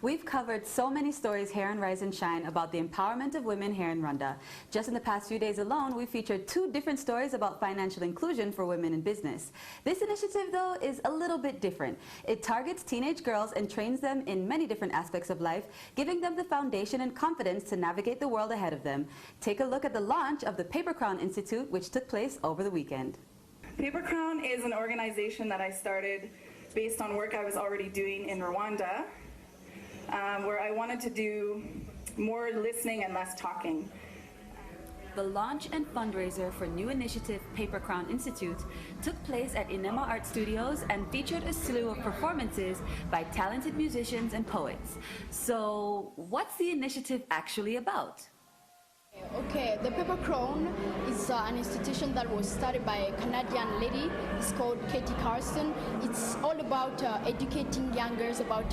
We've covered so many stories here on Rise and Shine about the empowerment of women here in Rwanda. Just in the past few days alone, we featured 2 different stories about financial inclusion for women in business. This initiative, though, is a little bit different. It targets teenage girls and trains them in many different aspects of life, giving them the foundation and confidence to navigate the world ahead of them. Take a look at the launch of the Paper Crown Institute, which took place over the weekend. Paper Crown is an organization that I started based on work I was already doing in Rwanda, where I wanted to do more listening and less talking. The launch and fundraiser for new initiative Paper Crown Institute took place at Inema Art Studios and featured a slew of performances by talented musicians and poets. So, what's the initiative actually about? Okay, the Paper Crown is an institution that was started by a Canadian lady. It's called Carlson. It's all about educating young girls about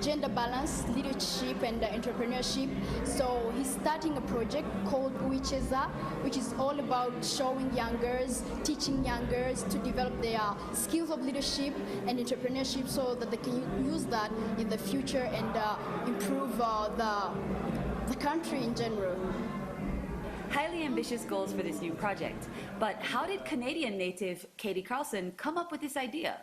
gender balance, leadership, and entrepreneurship. So he's starting a project called Uicheza, which is all about showing young girls, teaching young girls to develop their skills of leadership and entrepreneurship so that they can use that in the future and improve the country in general. Highly ambitious goals for this new project. But how did Canadian native Katie Carlson come up with this idea?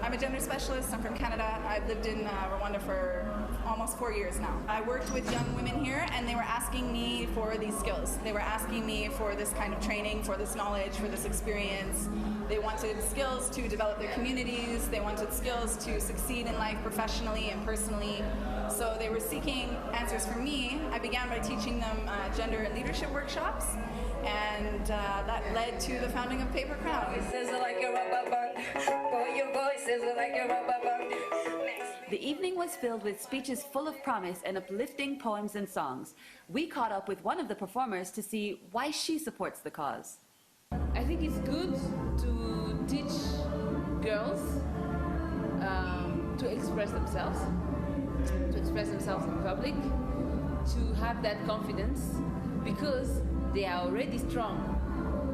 I'm a gender specialist. I'm from Canada. I've lived in Rwanda for almost 4 years now. I worked with young women here, and they were asking me for these skills. They were asking me for this kind of training, for this knowledge, for this experience. They wanted skills to develop their communities. They wanted skills to succeed in life professionally and personally. So they were seeking answers from me. I began by teaching them gender and leadership workshops, and that led to the founding of Paper Crown. The evening was filled with speeches full of promise and uplifting poems and songs. We caught up with one of the performers to see why she supports the cause. I think it's good to teach girls to express themselves in public, to have that confidence, because they are already strong,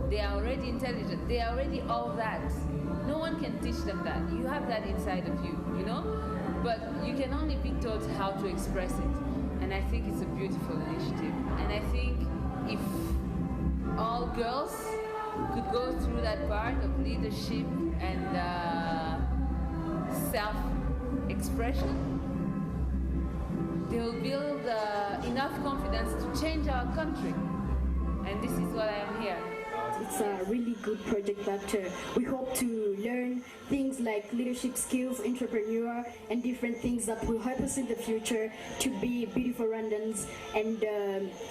they are already intelligent, they are already all that. No one can teach them that. You have that inside of you, you know? But you can only be taught how to express it. And I think it's a beautiful initiative. And I think if all girls could go through that part of leadership and self-expression, they will build enough confidence to change our country. And this is what I am here. It's a really good project that we hope to learn things like leadership skills, entrepreneur, and different things that will help us in the future to be beautiful Rwandans. And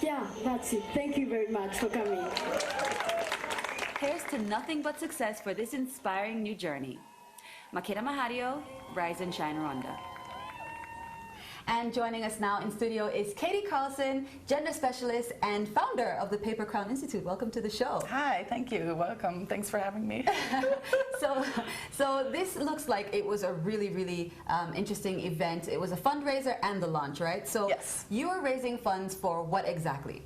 yeah, that's it. Thank you very much for coming. Here's to nothing but success for this inspiring new journey. Makeda Mahario, Rise and Shine Rwanda. And joining us now in studio is Katie Carlson, gender specialist and founder of the Paper Crown Institute. Welcome to the show. Hi, thank you. Welcome. Thanks for having me. So this looks like it was a really interesting event. It was a fundraiser and the launch, right? So yes. You are raising funds for what exactly?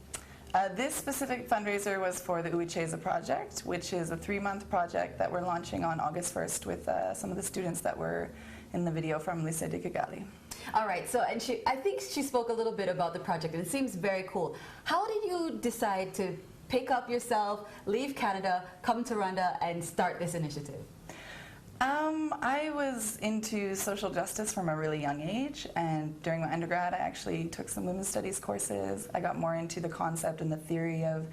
This specific fundraiser was for the Uicheza project, which is a 3-month project that we're launching on August 1st with some of the students that were in the video from Lycée de Kigali. All right, so I think she spoke a little bit about the project, and it seems very cool. How did you decide to pick up yourself, leave Canada, come to Rwanda, and start this initiative? I was into social justice from a really young age, and during my undergrad I actually took some women's studies courses. I got more into the concept and the theory of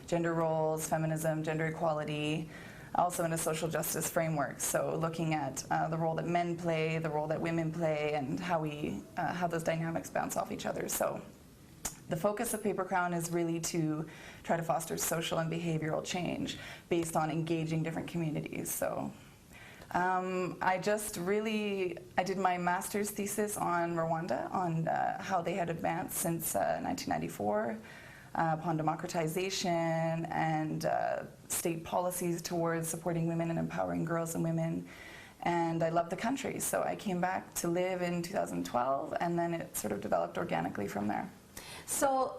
gender roles, feminism, gender equality, also in a social justice framework, so looking at the role that men play, the role that women play, and how those dynamics bounce off each other. So the focus of Paper Crown is really to try to foster social and behavioral change based on engaging different communities. So I did my master's thesis on Rwanda, on how they had advanced since 1994, upon democratization and state policies towards supporting women and empowering girls and women. And I loved the country, so I came back to live in 2012, and then it sort of developed organically from there. So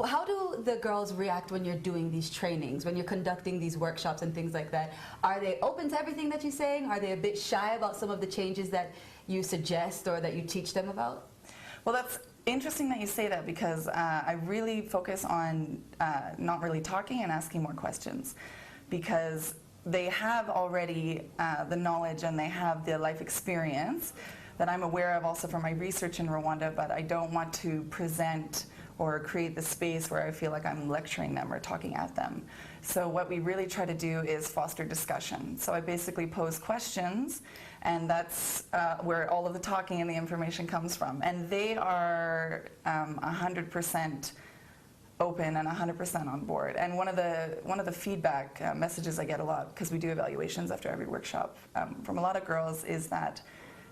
how do the girls react when you're doing these trainings, when you're conducting these workshops and things like that? Are they open to everything that you're saying? Are they a bit shy about some of the changes that you suggest or that you teach them about? Well, that's interesting that you say that, because I really focus on not really talking and asking more questions, because they have already the knowledge and they have the life experience that I'm aware of also from my research in Rwanda, but I don't want to present or create the space where I feel like I'm lecturing them or talking at them. So what we really try to do is foster discussion. So I basically pose questions, and that's where all of the talking and the information comes from. And they are 100% open and 100% on board. And one of the feedback messages I get a lot, because we do evaluations after every workshop, from a lot of girls, is that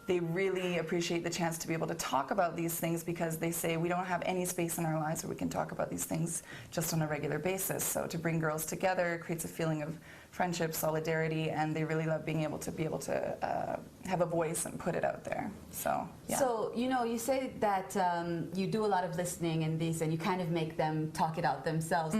they really appreciate the chance to be able to talk about these things, because they say we don't have any space in our lives where we can talk about these things just on a regular basis. So to bring girls together creates a feeling of friendship, solidarity, and they really love being able to have a voice and put it out there. So, yeah. So, you know, you say that you do a lot of listening in these and you kind of make them talk it out themselves.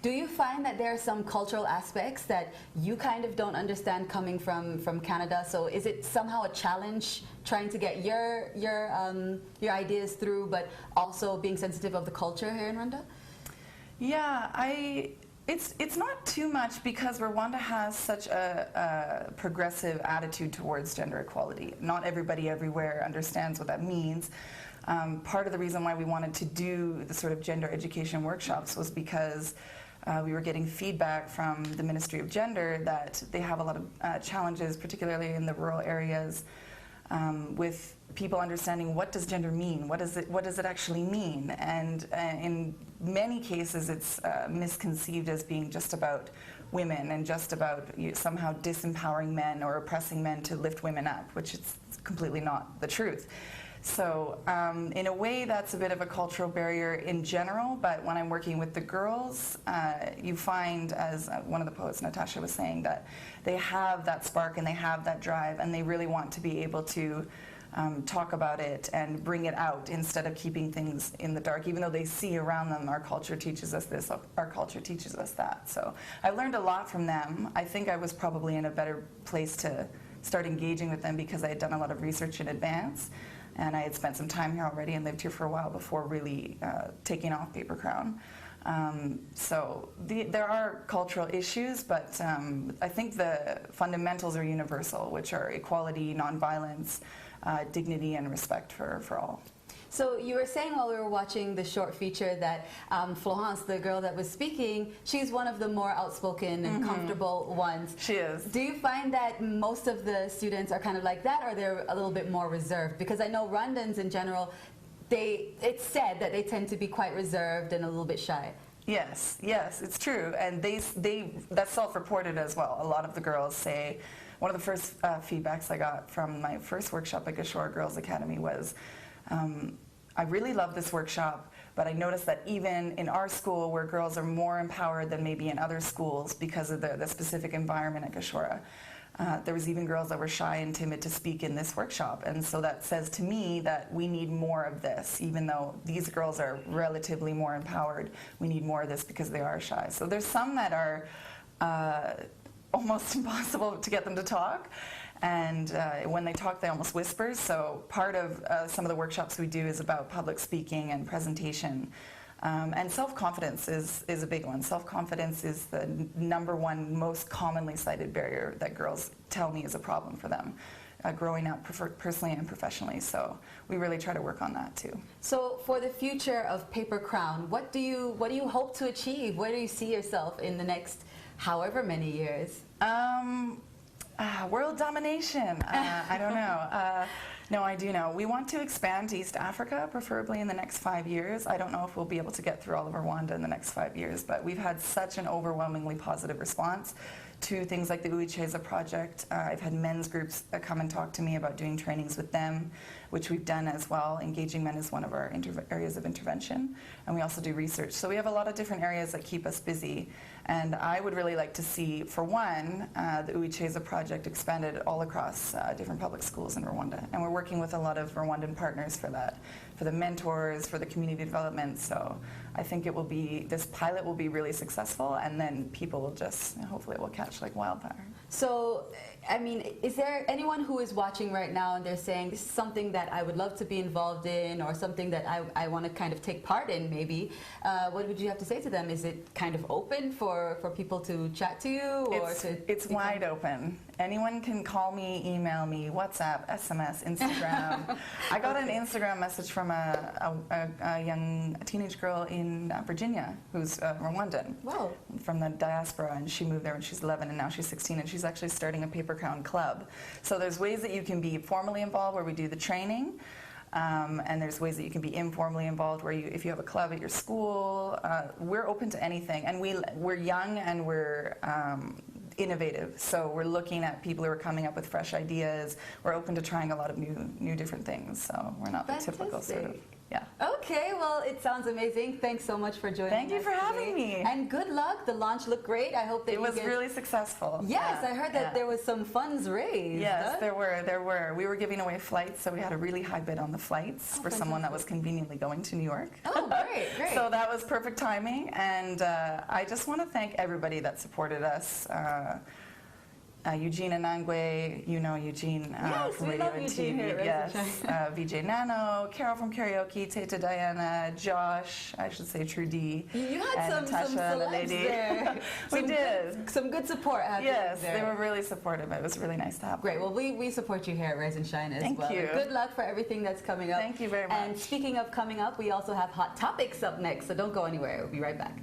Do you find that there are some cultural aspects that you kind of don't understand coming from Canada? So is it somehow a challenge trying to get your ideas through, but also being sensitive of the culture here in Rwanda? Yeah, it's not too much, because Rwanda has such a progressive attitude towards gender equality. Not everybody everywhere understands what that means. Part of the reason why we wanted to do the sort of gender education workshops was because we were getting feedback from the Ministry of Gender that they have a lot of challenges, particularly in the rural areas, with people understanding what does gender mean, what does it actually mean, and in many cases it's misconceived as being just about women and just about somehow disempowering men or oppressing men to lift women up, which is completely not the truth. So in a way that's a bit of a cultural barrier in general, but when I'm working with the girls, you find, as one of the poets, Natasha, was saying, that they have that spark and they have that drive, and they really want to be able to talk about it and bring it out instead of keeping things in the dark, even though they see around them, our culture teaches us this, our culture teaches us that. So I learned a lot from them. I think I was probably in a better place to start engaging with them because I had done a lot of research in advance. And I had spent some time here already and lived here for a while before really taking off Paper Crown. So there are cultural issues, but I think the fundamentals are universal, which are equality, nonviolence, dignity, and respect for all. So you were saying while we were watching the short feature that Florence, the girl that was speaking, she's one of the more outspoken and comfortable ones. She is. Do you find that most of the students are kind of like that, or they're a little bit more reserved? Because I know Rwandans in general, it's said that they tend to be quite reserved and a little bit shy. Yes, it's true, and that's self-reported as well. A lot of the girls say, one of the first feedbacks I got from my first workshop at Gashora Girls Academy was, I really love this workshop, but I noticed that even in our school, where girls are more empowered than maybe in other schools because of the specific environment at Gashora, there was even girls that were shy and timid to speak in this workshop. And so that says to me that we need more of this. Even though these girls are relatively more empowered, we need more of this because they are shy. So there's some that are almost impossible to get them to talk. And when they talk, they almost whisper. So part of some of the workshops we do is about public speaking and presentation. And self-confidence is a big one. Self-confidence is the #1 most commonly cited barrier that girls tell me is a problem for them, growing up personally and professionally. So we really try to work on that too. So for the future of Paper Crown, what do you hope to achieve? Where do you see yourself in the next however many years? World domination. I don't know. No, I do know. We want to expand to East Africa, preferably in the next 5 years. I don't know if we'll be able to get through all of Rwanda in the next 5 years, but we've had such an overwhelmingly positive response to things like the Uicheza project. I've had men's groups come and talk to me about doing trainings with them, which we've done as well. Engaging men is one of our areas of intervention, and we also do research. So we have a lot of different areas that keep us busy, and I would really like to see, for one, the Uicheza project expanded all across different public schools in Rwanda, and we're working with a lot of Rwandan partners for that, for the mentors, for the community development. So I think this pilot will be really successful, and then people will just, hopefully it will catch like wildfire. So I mean, is there anyone who is watching right now and they're saying this is something that I would love to be involved in, or something that I want to kind of take part in maybe? What would you have to say to them? Is it kind of open for people to chat to you? Or it's wide open. Anyone can call me, email me, WhatsApp, SMS, Instagram. I got an Instagram message from a young teenage girl in Virginia who's Rwandan. Wow. From the diaspora, and she moved there when she's 11 and now she's 16, and she's actually starting a paper crown club. So there's ways that you can be formally involved where we do the training, and there's ways that you can be informally involved where if you have a club at your school, we're open to anything, and we're young and we're innovative, so we're looking at people who are coming up with fresh ideas. We're open to trying a lot of new different things, so we're not the typical sort of. Yeah. Okay, well, it sounds amazing. Thanks so much for joining us. Thank you for having me. And good luck. The launch looked great. I hope that it was really successful. Yes, yeah, I heard that there was some funds raised. Yes, there were. We were giving away flights, so we had a really high bid on the flights for someone that was conveniently going to New York. Oh, great. So that was perfect timing, and I just want to thank everybody that supported us. Eugene Anangwe, you know Eugene yes, from we Radio love and Eugene TV. Here, Yes, VJ Nano, Carol from Karaoke, Teta Diana, Josh, I should say Trudy. You had and some Natasha, the celebs lady. there. We did. Some good support happening Yes, there. they were really supportive. It was really nice to have Great. them. Well, we support you here at Rise and Shine as well. Thank you. And good luck for everything that's coming up. Thank you very much. And speaking of coming up, we also have Hot Topics up next, so don't go anywhere. We'll be right back.